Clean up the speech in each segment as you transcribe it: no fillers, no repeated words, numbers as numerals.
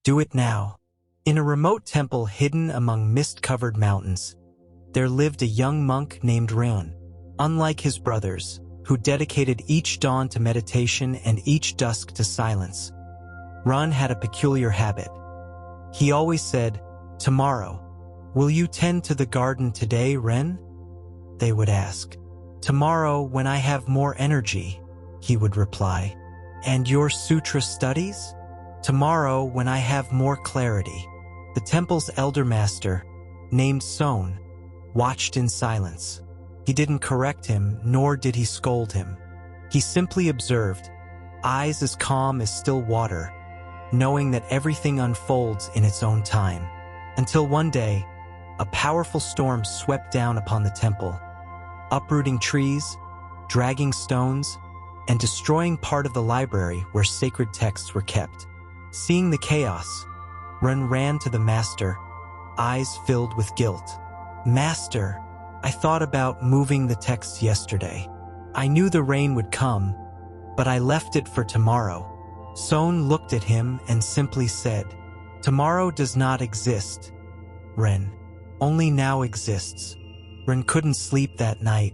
Do it now. In a remote temple hidden among mist-covered mountains, there lived a young monk named Ren. Unlike his brothers, who dedicated each dawn to meditation and each dusk to silence, Ren had a peculiar habit. He always said, "Tomorrow, will you tend to the garden today, Ren?" They would ask. "Tomorrow, when I have more energy," he would reply. "And your sutra studies?" "Tomorrow, when I have more clarity." The temple's elder master, named Son, watched in silence. He didn't correct him, nor did he scold him. He simply observed, eyes as calm as still water, knowing that everything unfolds in its own time. Until one day, a powerful storm swept down upon the temple, uprooting trees, dragging stones, and destroying part of the library where sacred texts were kept. Seeing the chaos, Ren ran to the master, eyes filled with guilt. "Master, I thought about moving the texts yesterday. I knew the rain would come, but I left it for tomorrow." Son looked at him and simply said, "Tomorrow does not exist, Ren. Only now exists." Ren couldn't sleep that night.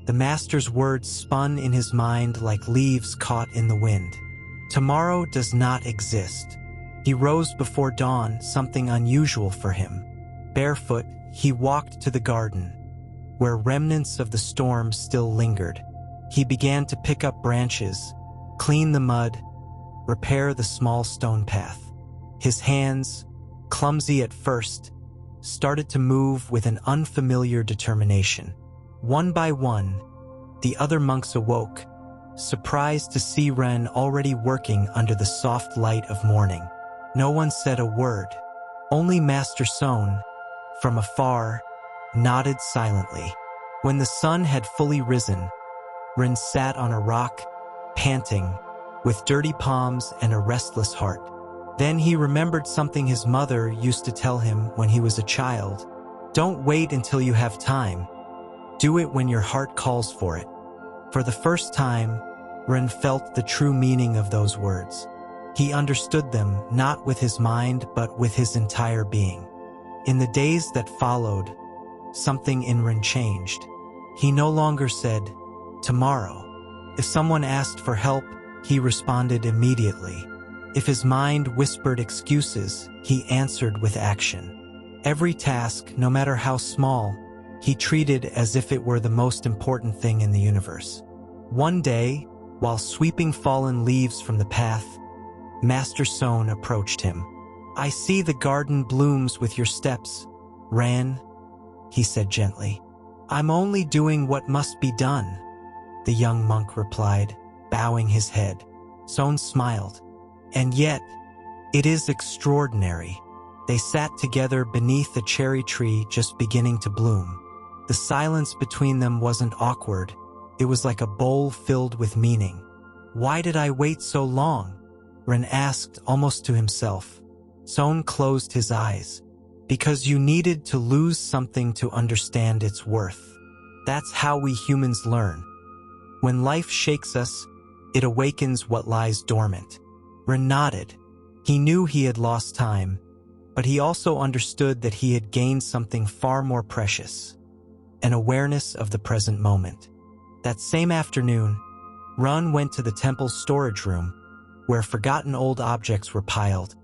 The master's words spun in his mind like leaves caught in the wind. Tomorrow does not exist. He rose before dawn, something unusual for him. Barefoot, he walked to the garden, where remnants of the storm still lingered. He began to pick up branches, clean the mud, repair the small stone path. His hands, clumsy at first, started to move with an unfamiliar determination. One by one, the other monks awoke, surprised to see Ren already working under the soft light of morning. No one said a word. Only Master Son, from afar, nodded silently. When the sun had fully risen, Ren sat on a rock, panting, with dirty palms and a restless heart. Then he remembered something his mother used to tell him when he was a child. "Don't wait until you have time. Do it when your heart calls for it." For the first time, Ren felt the true meaning of those words. He understood them not with his mind but with his entire being. In the days that followed, something in Ren changed. He no longer said, "Tomorrow." If someone asked for help, he responded immediately. If his mind whispered excuses, he answered with action. Every task, no matter how small, he treated as if it were the most important thing in the universe. One day, while sweeping fallen leaves from the path, Master Son approached him. "I see the garden blooms with your steps, Ren," he said gently. "I'm only doing what must be done," the young monk replied, bowing his head. Son smiled. "And yet, it is extraordinary." They sat together beneath a cherry tree just beginning to bloom. The silence between them wasn't awkward. It was like a bowl filled with meaning. "Why did I wait so long?" Ren asked almost to himself. Son closed his eyes. "Because you needed to lose something to understand its worth. That's how we humans learn. When life shakes us, it awakens what lies dormant." Ren nodded. He knew he had lost time, but he also understood that he had gained something far more precious, an awareness of the present moment. That same afternoon, Ren went to the temple's storage room, where forgotten old objects were piled.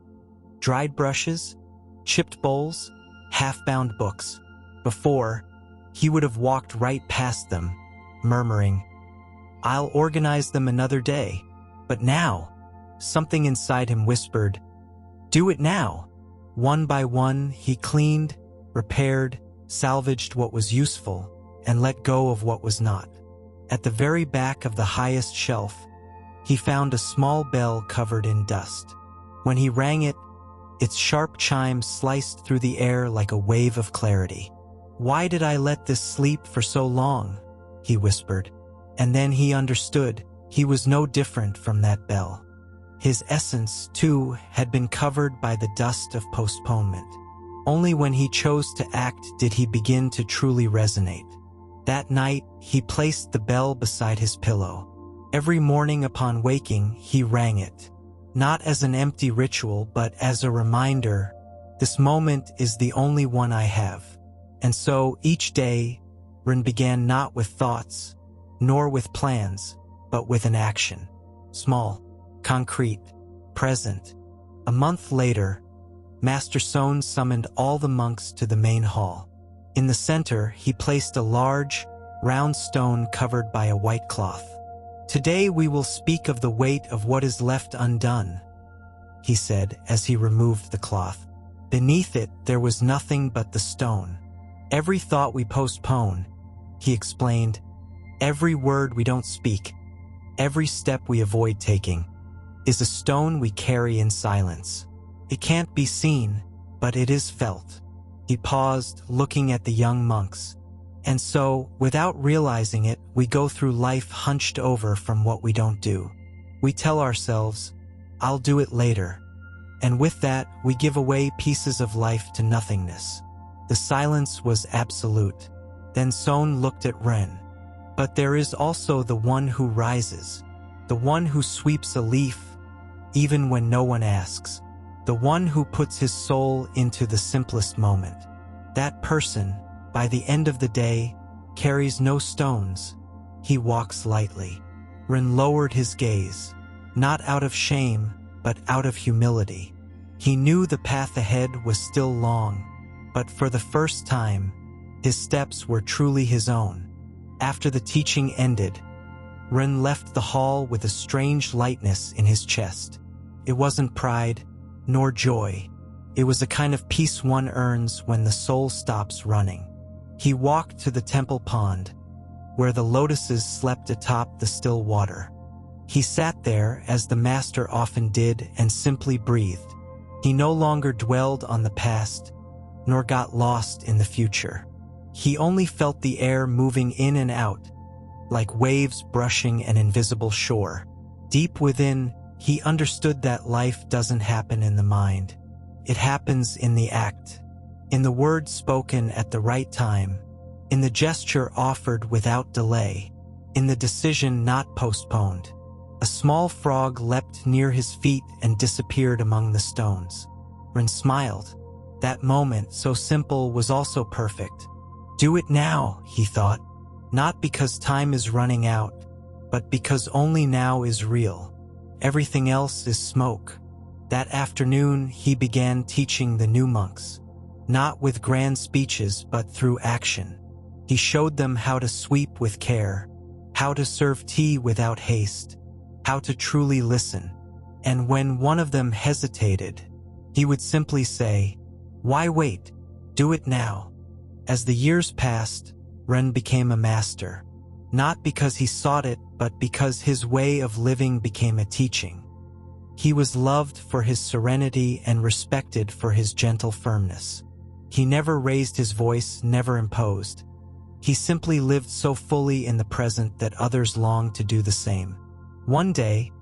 Dried brushes, chipped bowls, half-bound books. Before, he would have walked right past them, murmuring, "I'll organize them another day." But now, something inside him whispered, "Do it now." One by one, he cleaned, repaired, salvaged what was useful, and let go of what was not. At the very back of the highest shelf, he found a small bell covered in dust. When he rang it, its sharp chime sliced through the air like a wave of clarity. "Why did I let this sleep for so long?" he whispered. And then he understood he was no different from that bell. His essence, too, had been covered by the dust of postponement. Only when he chose to act did he begin to truly resonate. That night, he placed the bell beside his pillow. Every morning upon waking, he rang it. not as an empty ritual, but as a reminder, this moment is the only one I have. And so, each day, Ren began not with thoughts, nor with plans, but with an action. Small, concrete, present. A month later, Master Son summoned all the monks to the main hall. In the center, he placed a large, round stone covered by a white cloth. "Today we will speak of the weight of what is left undone," he said as he removed the cloth. Beneath it, there was nothing but the stone. "Every thought we postpone," he explained, "every word we don't speak, every step we avoid taking, is a stone we carry in silence. It can't be seen, but it is felt." He paused, looking at the young monks. "And so, without realizing it, we go through life hunched over from what we don't do. We tell ourselves, 'I'll do it later.' And with that, we give away pieces of life to nothingness." The silence was absolute. Then Son looked at Ren. "But there is also the one who rises, the one who sweeps a leaf, even when no one asks, the one who puts his soul into the simplest moment. That person, by the end of the day, carries no stones. He walks lightly." Ren lowered his gaze, not out of shame, but out of humility. He knew the path ahead was still long, but for the first time, his steps were truly his own. After the teaching ended, Ren left the hall with a strange lightness in his chest. It wasn't pride, nor joy. It was a kind of peace one earns when the soul stops running. He walked to the temple pond, where the lotuses slept atop the still water. He sat there, as the master often did, and simply breathed. He no longer dwelled on the past, nor got lost in the future. He only felt the air moving in and out, like waves brushing an invisible shore. Deep within, he understood that life doesn't happen in the mind. It happens in the act, in the words spoken at the right time, in the gesture offered without delay, in the decision not postponed. A small frog leapt near his feet and disappeared among the stones. Ren smiled. That moment, so simple, was also perfect. "Do it now," he thought, "not because time is running out, but because only now is real. Everything else is smoke." That afternoon, he began teaching the new monks, not with grand speeches but through action. He showed them how to sweep with care, how to serve tea without haste, how to truly listen. And when one of them hesitated, he would simply say, "Why wait? Do it now." As the years passed, Ren became a master, not because he sought it, but because his way of living became a teaching. He was loved for his serenity and respected for his gentle firmness. He never raised his voice, never imposed. He simply lived so fully in the present that others longed to do the same. One day,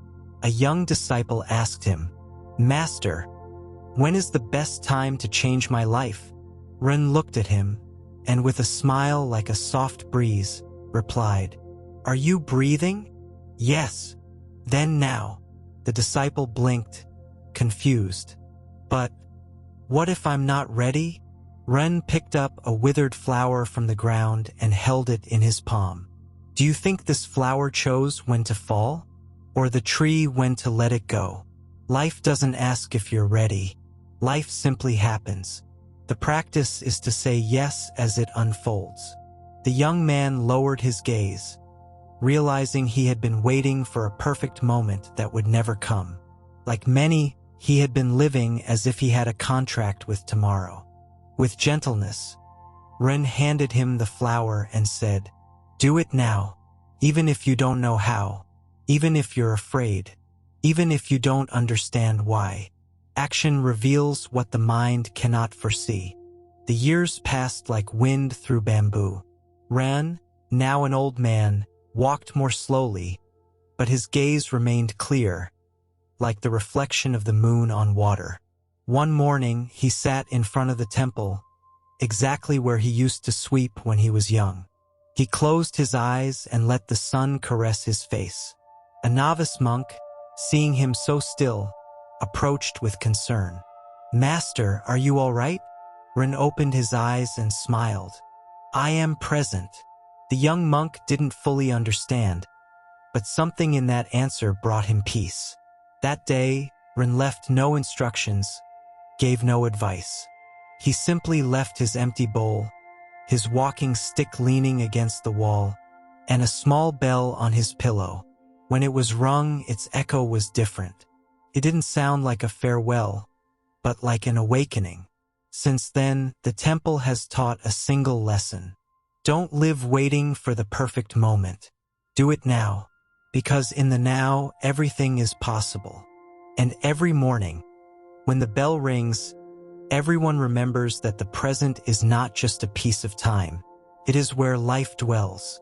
a young disciple asked him, "Master, when is the best time to change my life?" Ren looked at him, and with a smile like a soft breeze, replied, "Are you breathing?" "Yes." "Then now." The disciple blinked, confused. "But what if I'm not ready?" Ren picked up a withered flower from the ground and held it in his palm. "Do you think this flower chose when to fall? Or the tree when to let it go? Life doesn't ask if you're ready. Life simply happens. The practice is to say yes as it unfolds." The young man lowered his gaze, realizing he had been waiting for a perfect moment that would never come. Like many, he had been living as if he had a contract with tomorrow. With gentleness, Ren handed him the flower and said, "Do it now, even if you don't know how, even if you're afraid, even if you don't understand why. Action reveals what the mind cannot foresee." The years passed like wind through bamboo. Ren, now an old man, walked more slowly, but his gaze remained clear, like the reflection of the moon on water. One morning, he sat in front of the temple, exactly where he used to sweep when he was young. He closed his eyes and let the sun caress his face. A novice monk, seeing him so still, approached with concern. "Master, are you all right?" Ren opened his eyes and smiled. "I am present." The young monk didn't fully understand, but something in that answer brought him peace. That day, Ren left no instructions, gave no advice. He simply left his empty bowl, his walking stick leaning against the wall, and a small bell on his pillow. When it was rung, its echo was different. It didn't sound like a farewell, but like an awakening. Since then, the temple has taught a single lesson. Don't live waiting for the perfect moment. Do it now, because in the now, everything is possible. And every morning, when the bell rings, everyone remembers that the present is not just a piece of time. It is where life dwells.